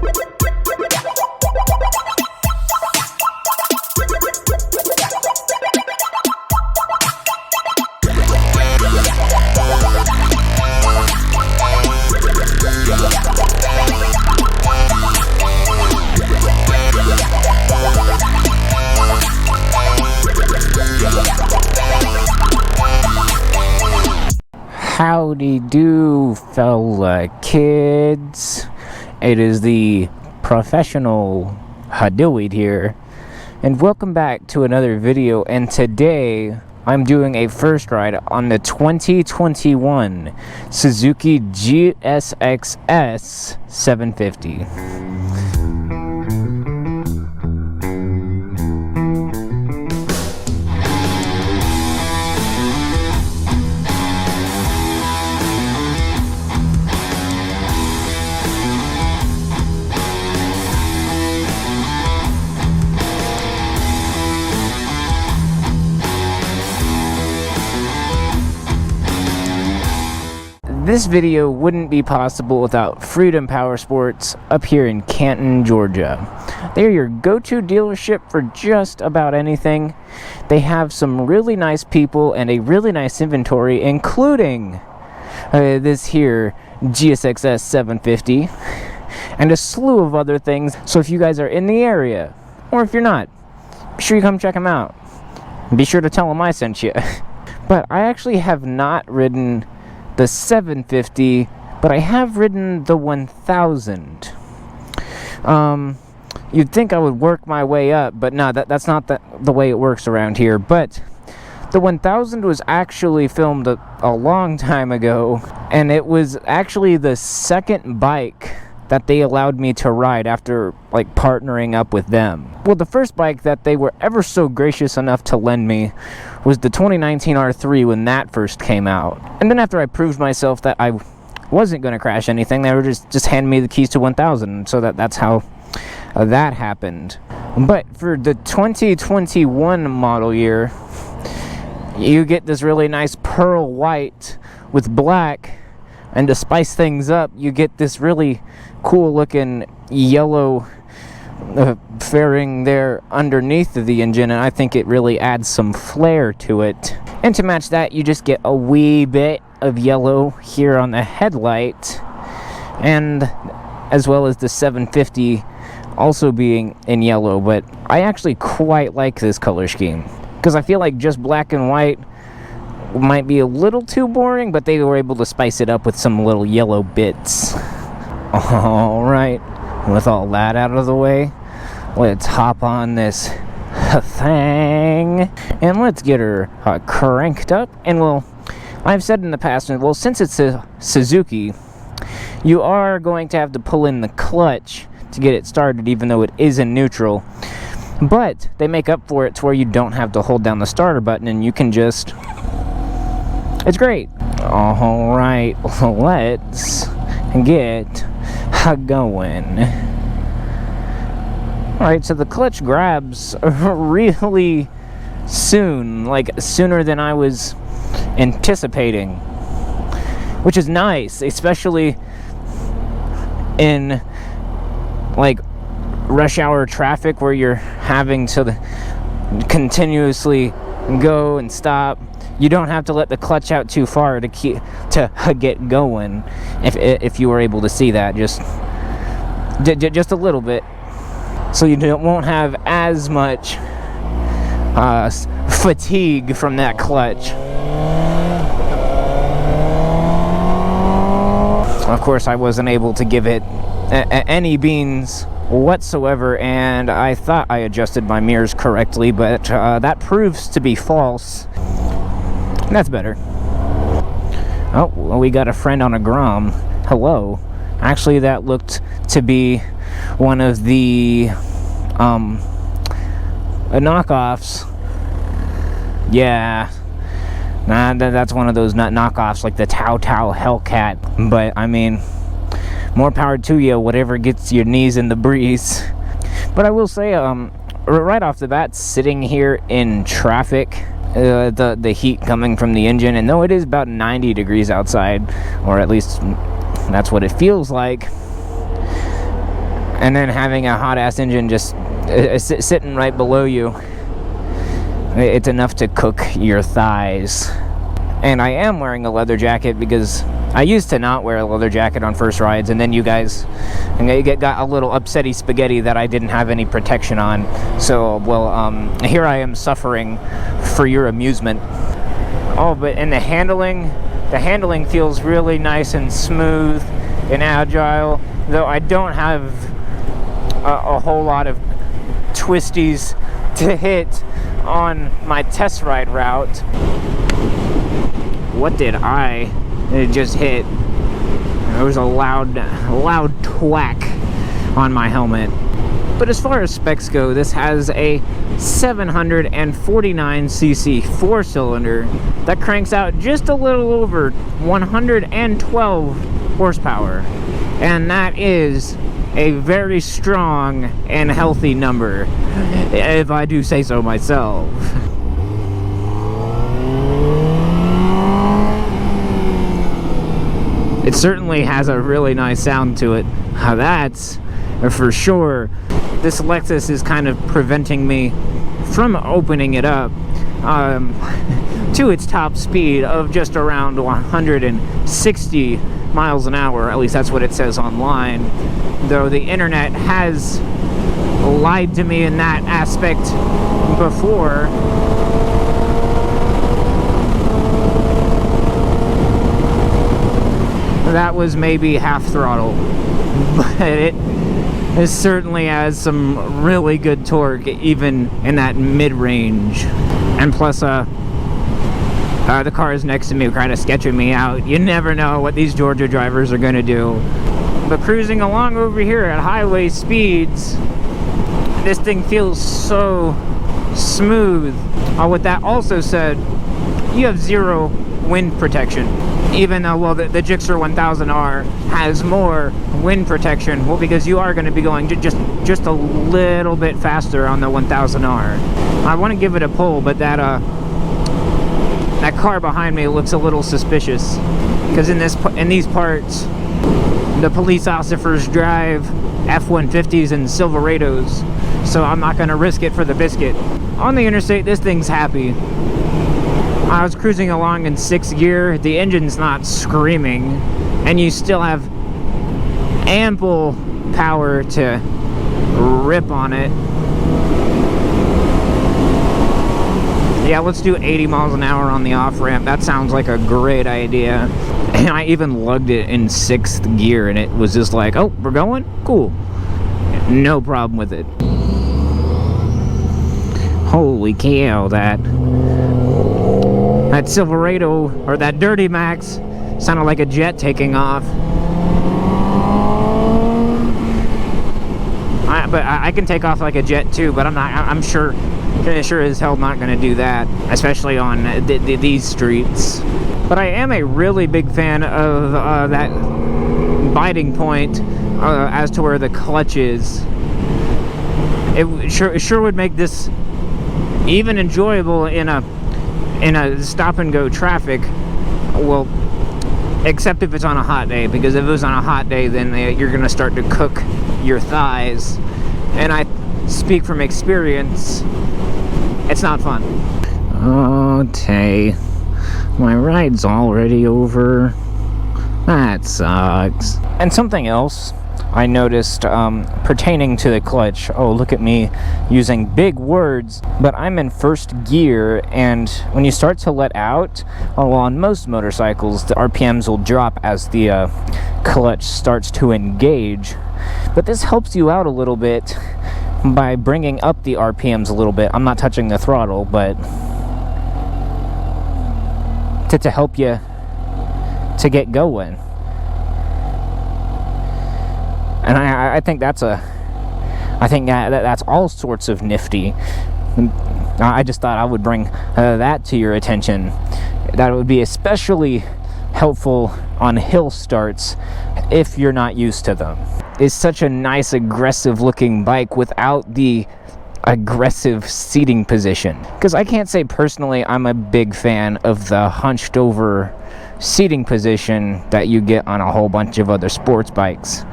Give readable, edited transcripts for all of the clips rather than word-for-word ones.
Howdy do, fella kids. It is the professional Dillweed here, and welcome back to another video. And today I'm doing a first ride on the 2021 Suzuki GSX-S 750. This video wouldn't be possible without Freedom Power Sports up here in Canton, Georgia. They're your go-to dealership for just about anything. They have some really nice people and a really nice inventory, including this here GSX-S 750 and a slew of other things. So if you guys are in the area, or if you're not, be sure you come check them out. Be sure to tell them I sent you. But I actually have not ridden the 750, but I have ridden the 1000. You'd think I would work my way up, but no, that's not the way it works around here. But the 1000 was actually filmed a long time ago, and it was actually the second bike that they allowed me to ride after like partnering up with them. Well, the first bike that they were ever so gracious enough to lend me was the 2019 R3 when that first came out. And then after I proved myself that I wasn't going to crash anything, they were just handing me the keys to 1000. So that's how that happened. But for the 2021 model year, you get this really nice pearl white with black. And to spice things up, you get this really cool looking yellow fairing there underneath of the engine, and I think it really adds some flair to it. And to match that, you just get a wee bit of yellow here on the headlight, and as well as the 750 also being in yellow. But I actually quite like this color scheme, because I feel like just black and white might be a little too boring, but they were able to spice it up with some little yellow bits. Alright, with all that out of the way, let's hop on this thing and let's get her cranked up. And well, I've said in the past, well, since it's a Suzuki, you are going to have to pull in the clutch to get it started, even though it is in neutral. But they make up for it to where you don't have to hold down the starter button and you can just... It's great. Alright, let's get going. Alright, so the clutch grabs really soon, like sooner than I was anticipating, which is nice, especially in like rush hour traffic where you're having to continuously go and stop. You don't have to let the clutch out too far to get going. If you were able to see that, just a little bit, so you won't have as much fatigue from that clutch. Of course, I wasn't able to give it any beans whatsoever, and I thought I adjusted my mirrors correctly, but that proves to be false. That's better. Oh, well, we got a friend on a Grom. Hello. Actually, that looked to be one of the knockoffs. Yeah. Nah, that's one of those knockoffs like the Tao Hellcat. But, I mean, more power to you, whatever gets your knees in the breeze. But I will say, right off the bat, sitting here in traffic, the heat coming from the engine, and though it is about 90 degrees outside, or at least that's what it feels like, And then having a hot-ass engine just sitting right below you, it's enough to cook your thighs. And I am wearing a leather jacket because I used to not wear a leather jacket on first rides, and then you guys got a little upsetty spaghetti that I didn't have any protection on. So, well, here I am suffering for your amusement. Oh, but in the handling feels really nice and smooth and agile, though I don't have a whole lot of twisties to hit on my test ride route. What did I just hit? There was a loud thwack on my helmet. But as far as specs go, this has a 749cc 4-cylinder that cranks out just a little over 112 horsepower. And that is a very strong and healthy number, if I do say so myself. It certainly has a really nice sound to it. That's for sure. This Lexus is kind of preventing me from opening it up to its top speed of just around 160 miles an hour. At least that's what it says online. Though the internet has lied to me in that aspect before. That was maybe half throttle, but it certainly has some really good torque even in that mid-range. And plus the cars next to me are kind of sketching me out. You never know what these Georgia drivers are going to do. But cruising along over here at highway speeds, this thing feels so smooth. With that also said, you have zero wind protection. Even though, well, the Gixxer 1000R has more wind protection, well, because you are going to be going just a little bit faster on the 1000R. I want to give it a pull, but that car behind me looks a little suspicious, because in these parts, the police officers drive F-150s and Silverados, so I'm not going to risk it for the biscuit. On the interstate, this thing's happy. I was cruising along in 6th gear, the engine's not screaming, and you still have ample power to rip on it. Yeah, let's do 80 miles an hour on the off-ramp. That sounds like a great idea. And I even lugged it in 6th gear, and it was just like, oh, we're going? Cool. No problem with it. Holy cow, that Silverado, or that Dirty Max, sounded like a jet taking off. But I can take off like a jet too, but I'm sure as hell not going to do that, especially on these streets. But I am a really big fan of that biting point as to where the clutch is. It sure would make this even enjoyable in a stop-and-go traffic. Well, except if it's on a hot day, because if it was on a hot day, then you're going to start to cook your thighs. And I speak from experience, it's not fun. Oh, Tay, my ride's already over. That sucks. And something else I noticed pertaining to the clutch. Oh, look at me using big words, but I'm in 1st gear, and when you start to let out, well, on most motorcycles, the RPMs will drop as the clutch starts to engage. But this helps you out a little bit by bringing up the RPMs a little bit. I'm not touching the throttle, but to help you to get going. And I think that's all sorts of nifty. I just thought I would bring that to your attention. That would be especially helpful on hill starts if you're not used to them. It's such a nice, aggressive looking bike without the aggressive seating position. Because I can't say personally I'm a big fan of the hunched over seating position that you get on a whole bunch of other sports bikes.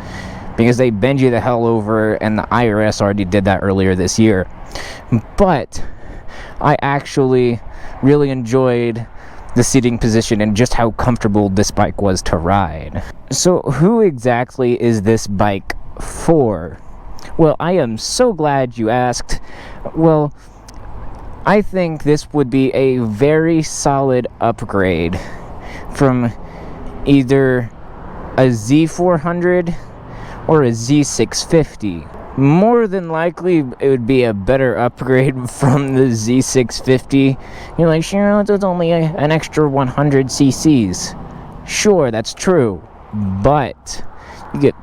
because they bend you the hell over, and the IRS already did that earlier this year. But I actually really enjoyed the seating position and just how comfortable this bike was to ride. So who exactly is this bike for? Well, I am so glad you asked. Well, I think this would be a very solid upgrade from either a Z400 or a Z650. More than likely, it would be a better upgrade from the Z650. You're like, sure, it's only an extra 100 cc's. Sure, that's true, but you get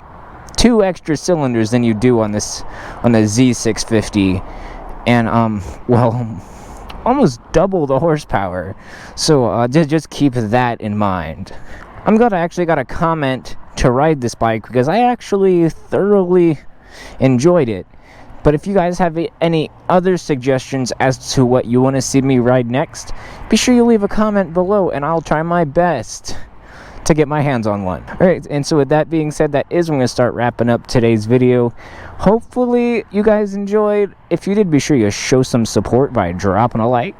2 extra cylinders than you do on the Z650, and well, almost double the horsepower. So just keep that in mind. I'm gonna actually got a comment to ride this bike because I actually thoroughly enjoyed it. But if you guys have any other suggestions as to what you want to see me ride next, be sure you leave a comment below and I'll try my best to get my hands on one. Alright, and so with that being said, that is when I'm going to start wrapping up today's video. Hopefully you guys enjoyed. If you did, be sure you show some support by dropping a like.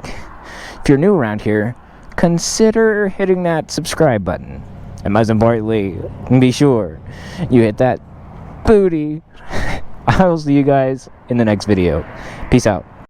If you're new around here, consider hitting that subscribe button. And most importantly, be sure you hit that booty. I'll see you guys in the next video. Peace out.